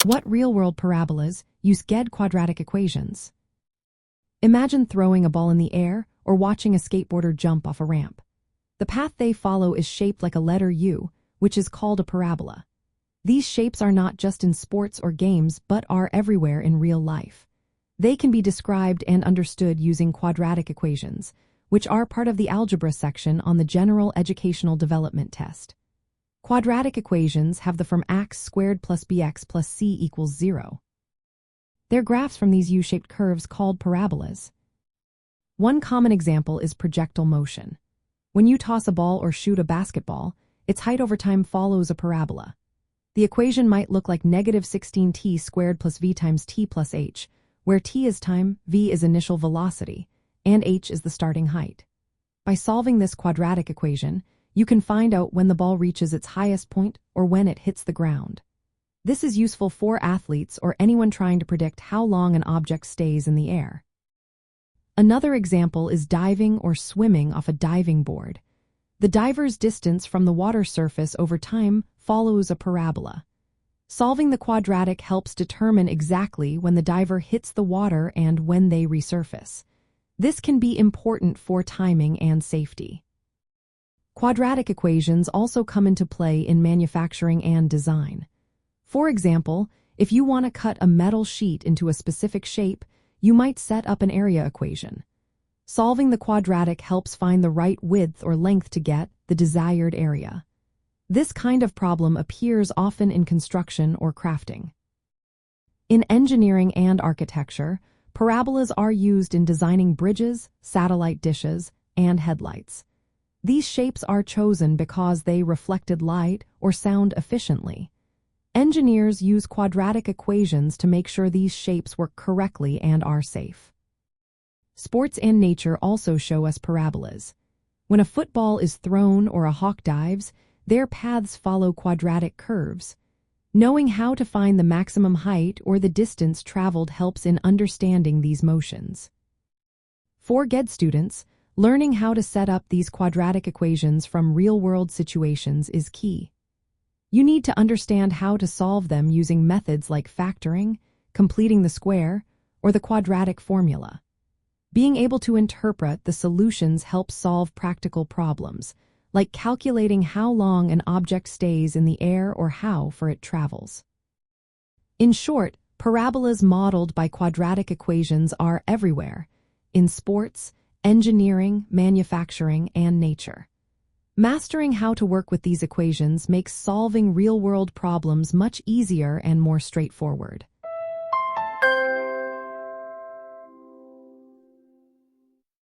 What real-world parabolas use GED quadratic equations? Imagine throwing a ball in the air or watching a skateboarder jump off a ramp. The path they follow is shaped like a letter U, which is called a parabola. These shapes are not just in sports or games, but are everywhere in real life. They can be described and understood using quadratic equations, which are part of the Algebra section on the General Educational Development Test. Quadratic equations have the form ax squared plus bx plus c equals 0. They're graphs from these U-shaped curves called parabolas. One common example is projectile motion. When you toss a ball or shoot a basketball, its height over time follows a parabola. The equation might look like negative 16t squared plus v times t plus h, where t is time, v is initial velocity, and h is the starting height. By solving this quadratic equation, you can find out when the ball reaches its highest point or when it hits the ground. This is useful for athletes or anyone trying to predict how long an object stays in the air. Another example is diving or swimming off a diving board. The diver's distance from the water surface over time follows a parabola. Solving the quadratic helps determine exactly when the diver hits the water and when they resurface. This can be important for timing and safety. Quadratic equations also come into play in manufacturing and design. For example, if you want to cut a metal sheet into a specific shape, you might set up an area equation. Solving the quadratic helps find the right width or length to get the desired area. This kind of problem appears often in construction or crafting. In engineering and architecture, parabolas are used in designing bridges, satellite dishes, and headlights. These shapes are chosen because they reflected light or sound efficiently. Engineers use quadratic equations to make sure these shapes work correctly and are safe. Sports and nature also show us parabolas. When a football is thrown or a hawk dives, their paths follow quadratic curves. Knowing how to find the maximum height or the distance traveled helps in understanding these motions. For GED students, learning how to set up these quadratic equations from real-world situations is key. You need to understand how to solve them using methods like factoring, completing the square, or the quadratic formula. Being able to interpret the solutions helps solve practical problems, like calculating how long an object stays in the air or how far it travels. In short, parabolas modeled by quadratic equations are everywhere, in sports, engineering, manufacturing, and nature. Mastering how to work with these equations makes solving real-world problems much easier and more straightforward.